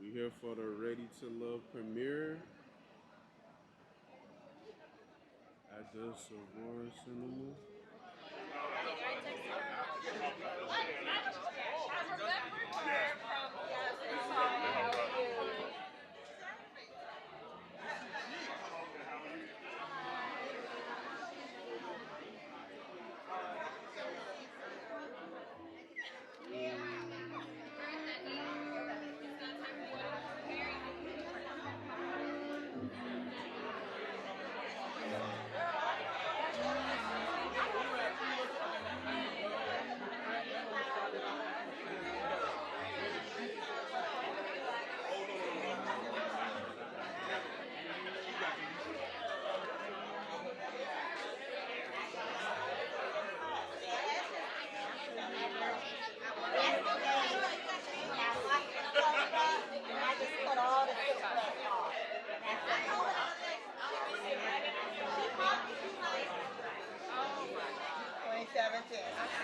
We here for the Ready to Love premiere at the Amour Cinema.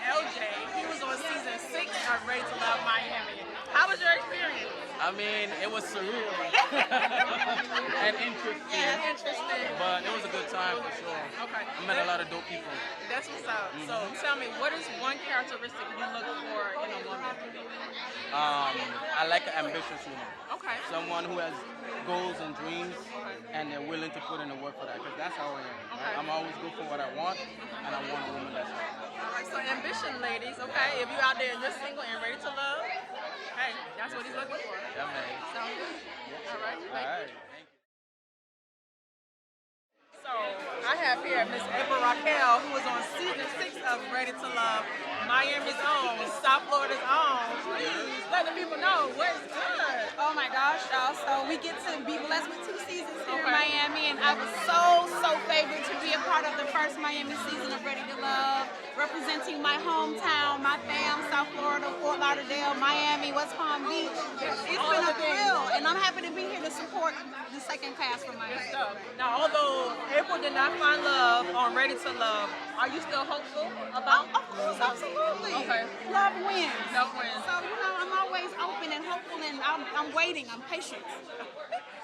LJ, he was on season 6 of Ready to Love Miami. How was your experience? I mean, it was surreal and interesting. Yeah, interesting. But it was a good time for sure. Okay. I met a lot of dope people. That's what's up. So tell me, what is one characteristic you look for in a woman? I like an ambitious woman. Okay. Someone who has goals and dreams and they're willing to put in the work for that, because that's how I am. Right? Okay. I'm always good for what I want, and I want a woman that's like that. All right, so ambition, ladies, okay? If you're out there and you're single and ready to love, hey, that's what he's looking for. Yeah, man. Sound good? All right. All right. Thank you. So I have here Miss April Raquel, who was on season 6 of Ready to Love, Miami's own, South Florida's own. Please let the people know what's good. Oh my gosh, y'all. So we get to be blessed with 2 seasons here in Miami, and I was so favored to be a part of the first Miami season of Ready to Love, representing my hometown, my fam, South Florida, Fort Lauderdale, Miami, West Palm Beach. It's been a thrill, and I'm happy to be here to support the second cast from Miami. Now, although April did not find love on Ready to Love, are you still hopeful about? Of course, absolutely. Okay. Love wins. Love wins. So, I'm always open and hopeful, and I'm waiting. I'm patient.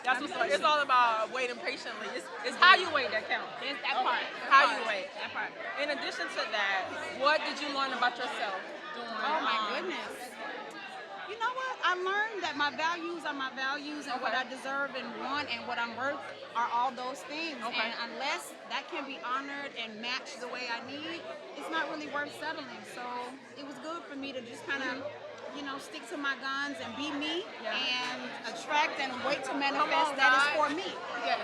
That's what's up. It's all about waiting patiently. It's how you wait that counts. It's that part. How you wait. That part. In addition to that, what did you learn about yourself doing? Oh my goodness. You know what? I learned that my values are my values, and what I deserve and want and what I'm worth are all those things. Okay. And unless that can be honored and matched the way I need, it's not really worth settling. So it was good for me to just kind of, stick to my guns and be me and attract and wait to manifest that is for me. Yes.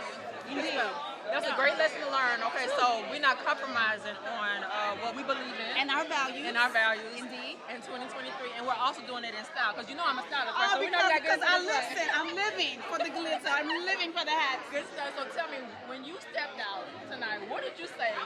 Indeed. That's a great lesson to learn. Okay, so we're not compromising on what we believe in. And our values. Indeed. In 2023, and we're also doing it in style, because I'm a stylist. Right? So Because I listen, I'm living for the glitter. I'm living for the hats. Good stuff. So tell me, when you stepped out tonight, what did you say?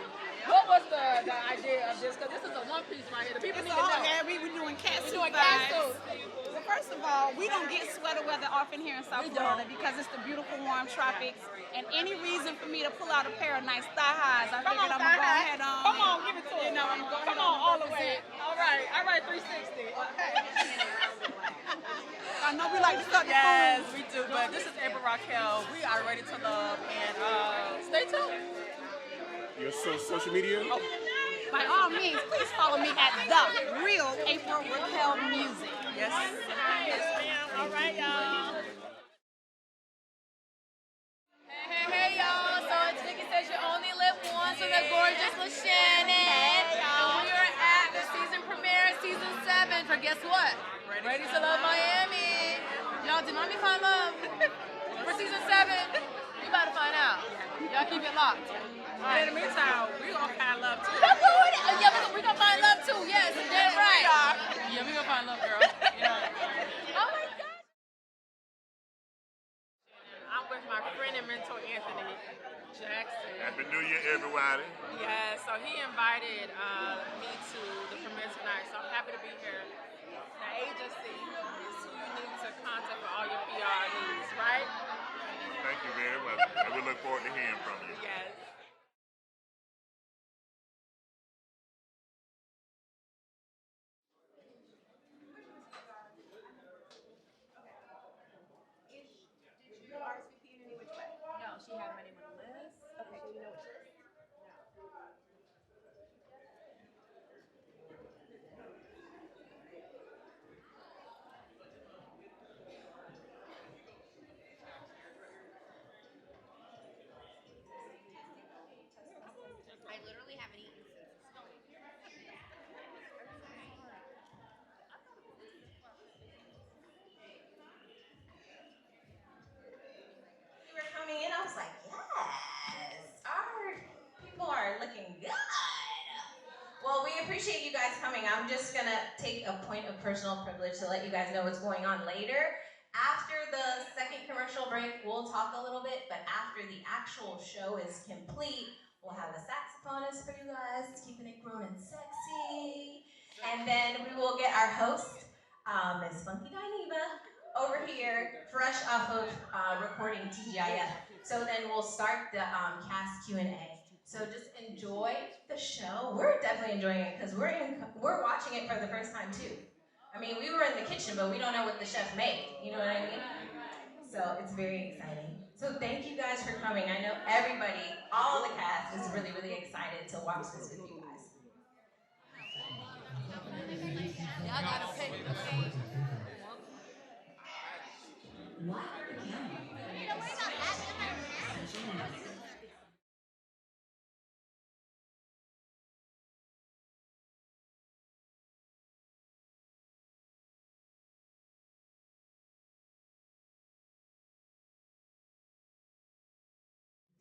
What was the idea of this? Because this is a one piece right here. The people need to know. Yeah, we were doing cat suit. We're doing cat vibes. suit. Well, first of all, we don't get sweater weather often here in South Florida because it's the beautiful warm tropics. And any reason for me to pull out a pair of nice thigh highs, I figured I'm gonna go ahead on. Come on, give it to us. Come on, all the way. All right, 360. Okay. I know we like to suck the Yes, we do. But this is April Raquel. We are ready to love, and stay tuned. Your social media? By all means, please follow me at The Real April Raquel Music. Yes. Yes, ma'am. All right, y'all. Hey, y'all. So it's Nikki Says You Only Live Once with the gorgeous LaShannon. And we are at the season premiere, season 7 for guess what? Ready to Love Miami. Y'all did not me find love for season 7. We about to find out. Y'all keep it locked. And in the meantime, we're going to find love too. Yeah, we're going to find love too. Yes, that's right. Yeah, we're going to find love, girl. Yeah. Oh my God. I'm with my friend and mentor, Anthony Jackson. Happy New Year, everybody. Yeah, so he invited me to the premiere tonight, so I'm happy to be here. The agency is who you need to contact for all your PR needs, right? Thank you very much. And we look forward to hearing from you. Yes. coming. I'm just gonna take a point of personal privilege to let you guys know what's going on later. After the second commercial break, we'll talk a little bit, but after the actual show is complete, we'll have a saxophonist for you guys, keeping it grown and sexy. And then we will get our host, Miss Funky Dineva, over here, fresh off of recording TGIF. So then we'll start the cast Q&A. So just enjoy the show. We're definitely enjoying it because we're watching it for the first time too. I mean, we were in the kitchen, but we don't know what the chef made. You know what I mean? So it's very exciting. So thank you guys for coming. I know everybody, all of the cast is really, really excited to watch this with you guys. Y'all gotta pay.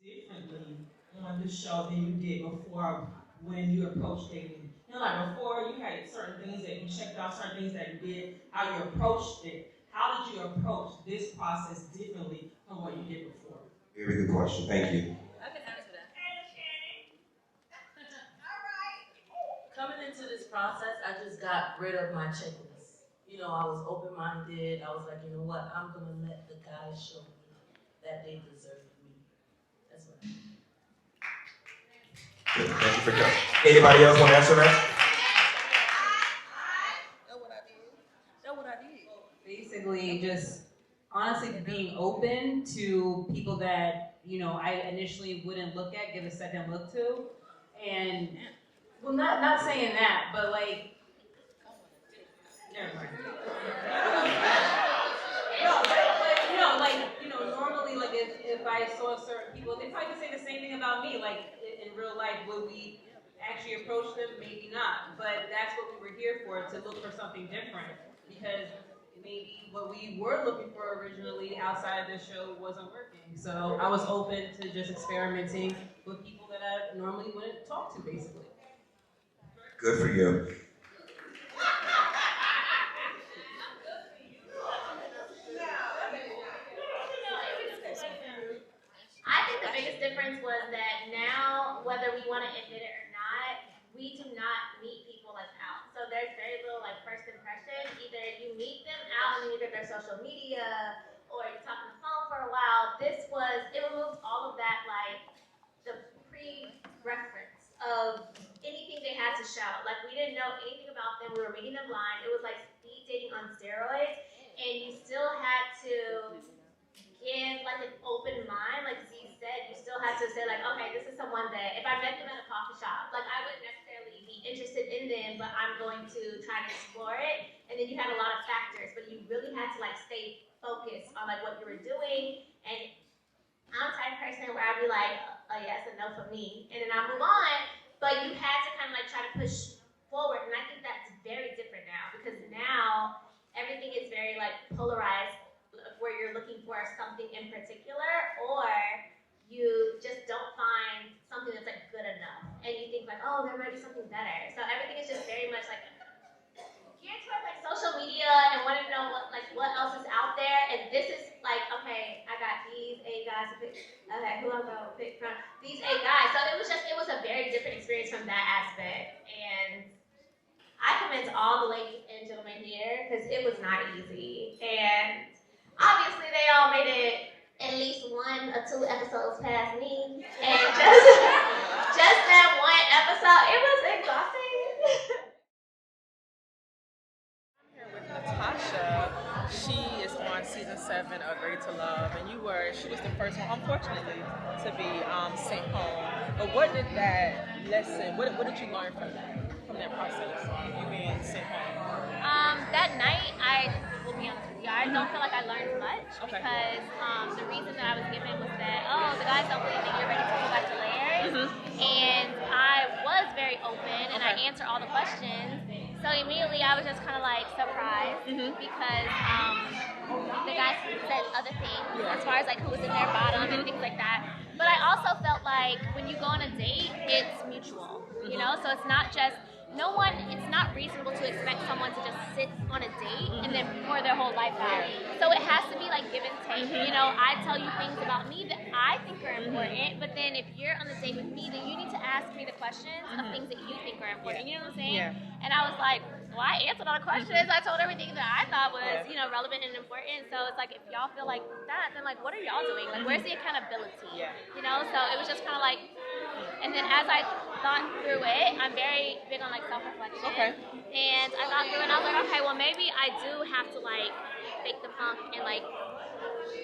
Differently on the show than you did before when you approached dating? You know, like before you had certain things that you checked out, certain things that you did, how you approached it. How did you approach this process differently from what you did before? Very good question. Thank you. I can answer that. Coming into this process, I just got rid of my checklist. You know, I was open-minded. I was like, you know what? I'm going to let the guys show me that they deserve me. That's what I did. Good. Thank you for coming. Anybody else want to answer that? That's what I did. Basically, just honestly being open to people that, you know, I initially wouldn't look at, give a second look to. And, well, not saying that, but like, never mind. No, but normally, like, if I saw certain people, they probably say the same thing about me. Like, in real life, would we actually approach them? Maybe not. But that's what we were here for, to look for something different. Because maybe what we were looking for originally outside of this show wasn't working. So I was open to just experimenting with people that I normally wouldn't talk to, basically. Good for you. I think the biggest difference was that now, whether we want to admit it or not, we do not meet people like out. So there's very little like first impression. Either you meet them out on either their social media or you talk on the phone for a while. It removed all of that, like the pre-reference of anything they had to shout. Like we didn't know anything about them. We were meeting them blind. It was like speed dating on steroids, and you still had to give like an open mind, like Z said. You still had to say like, okay, this is someone that if I met them at a coffee shop, like I wouldn't necessarily be interested in them, but I'm going to try to explore it. And then you had a lot of factors, but you really had to like stay focused on like what you were doing. And I'm the type of person where I'd be like, oh yeah, it's a no for me, and then I move on. But you had to kind of like try to push forward, and I think that's very different now, because now everything is very like polarized, where you're looking for something in particular, or you just don't find something that's like good enough, and you think like, oh, there might be something better. So everything is just very much like geared towards like social media and wanting to know what else is out there. And this is like, okay, I got these 8 guys to pick. Okay, who I'm gonna pick from these 8 guys. So it was a very different experience from that aspect. And I commend all the ladies and gentlemen here, because it was not easy. And obviously they all made it at least 1 or 2 episodes past me. And just that one episode, it was exhausting. Natasha, she is on season 7 of Ready to Love, and she was the first one, unfortunately, to be sent home. But what did that lesson, what did you learn from that process, you being sent home? That night, I will be honest with you, I don't feel like I learned much, Okay. because the reason that I was given was that, oh, the guys don't really think you're ready to go back to layers. And I was very open, and I answered all the questions. So immediately I was just kind of like surprised, because the guys said other things as far as like who was in their bottom and things like that. But I also felt like when you go on a date, it's mutual, you know? So it's not just it's not reasonable to expect someone to just sit on a date and then pour their whole life out. So it has to be like give and take. You know, I tell you things about me that I think are important, but then if you're on the date with me, then you need to ask me the questions of things that you think are important. You know what I'm saying? And I was like, well, I answered all the questions. I told everything that I thought was, you know, relevant and important. So it's like, if y'all feel like that, then like, what are y'all doing? Like, where's the accountability? You know, so it was just kind of like, and then as I thought through it, I'm very big on like self-reflection. And I thought through it and I was like, okay, well maybe I do have to like fake the punk and like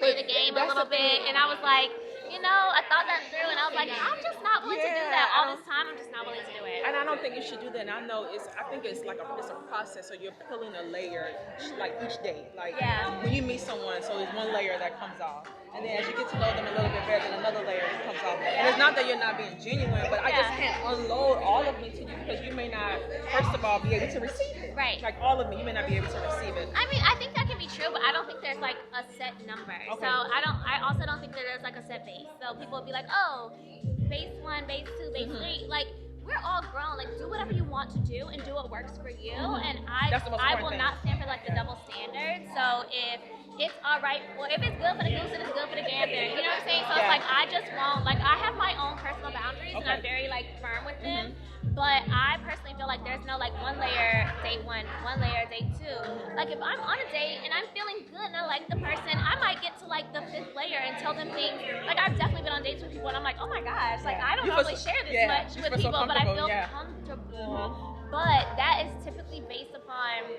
play the game a little bit. And I was like, you know, I thought that through and I was like, I'm just not willing to do that all this time. I'm just not willing to do it. And I don't think you should do that. And I know I think it's like it's a process. So you're peeling a layer like each day. Like when you meet someone, so there's one layer that comes off. And then as you get to know them a little bit better, then another layer comes off. And it's not that you're not being genuine, but I just can't unload all of me to you because you may not, first of all, be able to receive it. Right. Like all of me, you may not be able to receive it. I mean, I think that can be true, but I don't think there's like a set number. So I also don't think that there's like a set base. So people will be like, oh, base 1, base 2, base 3. Like, we're all grown. Like, do whatever you want to do and do what works for you. And I will not stand for like the double standard. So if it's all right, well, if it's good for the goose, then it's good for the gander. You know what I'm saying? So it's like I just won't. Like, I have my own personal boundaries, and I'm very like firm with them. But I personally feel like there's no like one layer, date 1, one layer, date 2. Like if I'm on a date and I'm feeling good and I like the person, I might get to like the 5th layer and tell them things. Like I've definitely been on dates with people and I'm like, oh my gosh, like I don't normally share this much with people, but I feel comfortable. But that is typically based upon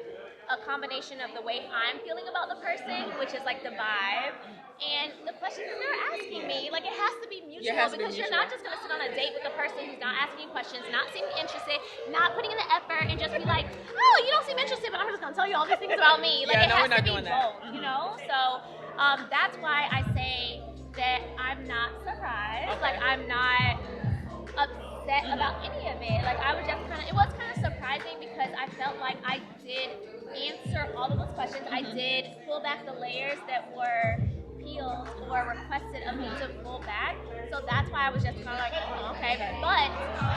a combination of the way I'm feeling about the person, which is like the vibe, and the questions that they're asking me. Like it has to be mutual because you're not just gonna sit on a date with a person who's not asking you questions, not seeming interested, not putting in the effort, and just be like, oh, you don't seem interested, but I'm just gonna tell you all these things about me. Like it has to be both, you know? So that's why I say that I'm not surprised. Like I'm not upset about any of it. Like I was just it was kind of surprising because I felt like I did answer all of those questions. I did pull back the layers that were peeled or requested of me to pull back. So that's why I was just kind of like, oh, okay. But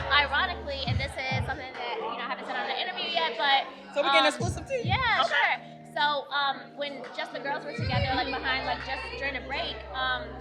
ironically, and this is something that I haven't said on the interview yet, but so we're getting exclusive tea. Yeah, sure. So when just the girls were together, like behind, like just during a break,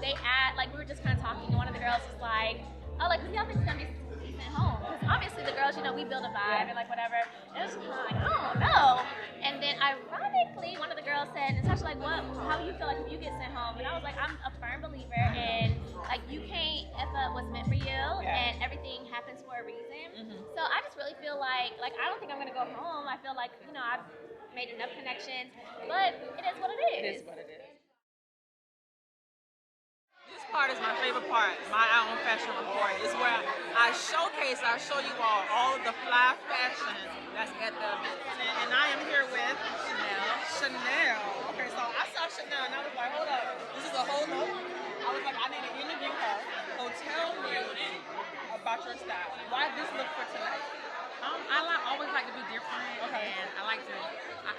they we were just kind of talking, and one of the girls was like, oh, like, who y'all think is gonna be decent home? Because obviously the girls, we build a vibe and like whatever. And it was kind of like, I don't know. And then ironically, one of the girls said, Natasha, like, how do you feel like if you get sent home? And I was like, I'm a firm believer in like you can't F up what's meant for you, and everything happens for a reason. So I just really feel like I don't think I'm gonna go home. I feel like I've made enough connections, but it is what it is. It is what it is. This part is my favorite part. My own fashion report is where I show you all of the fly fashion that's at the event. And I am here with Chanel. Okay, so I saw Chanel and I was like, hold up, this is a whole look. I was like, I need to interview her. So tell me about your style. Why this look for tonight? Always like to be different, and I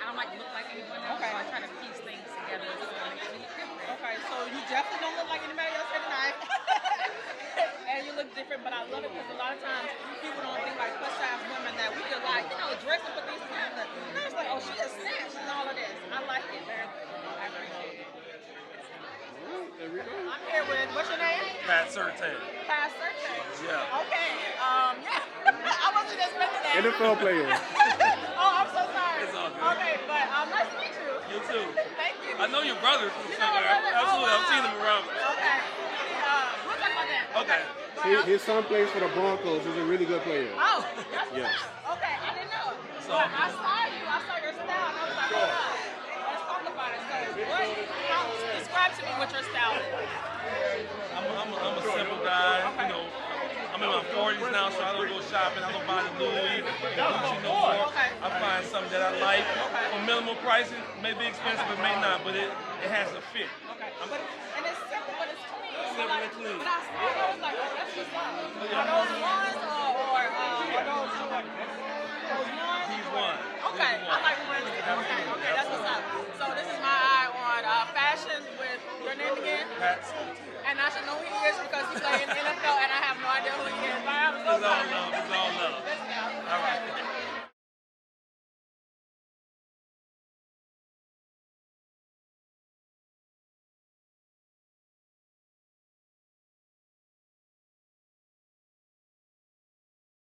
don't like to look like anyone else, so I try to piece things together so it makes me look different. Okay, so you definitely don't look like anybody else here tonight. And you look different, but I love it because a lot of times people don't think like plus size women that we could like, dress up with these things. And I was like, oh, she is snatched and all of this. I like it very much. I appreciate it. There we go. I'm here with, what's your name? Pat Surtain. Pat Surtain. Yeah. Okay. I wasn't expecting that. NFL player. Oh, I'm so sorry. It's all good. Okay, but nice to meet you. You too. Thank you. I know your brother from somewhere. Brother? Absolutely. Oh, wow. I've seen him around. Okay. We'll talk about that. Okay. His son plays for the Broncos. He's a really good player. Oh, that's yes. Okay, I didn't know. So, but I saw your style, and I was like, hold on. Let's talk about it. So, describe to me what your style is. I'm a simple guy. Okay. I'm in my 40s now, so I don't go shopping. I don't buy the Louis, the Gucci no more. I find something that I like for minimal prices. May be expensive, it may not, but it has a fit. Okay. And it's simple, but it's clean. Simple and clean. But I was like, oh, that's what's up. Are those ones or those Jordans? Those ones? These ones. Okay, I like ones. Okay, that's what's up. So this is my eye on fashion with your name again? Pat. And I should know who he is because he's playing in the NFL and I have no idea who he is. But I'm so It's all love. It's all love. All right.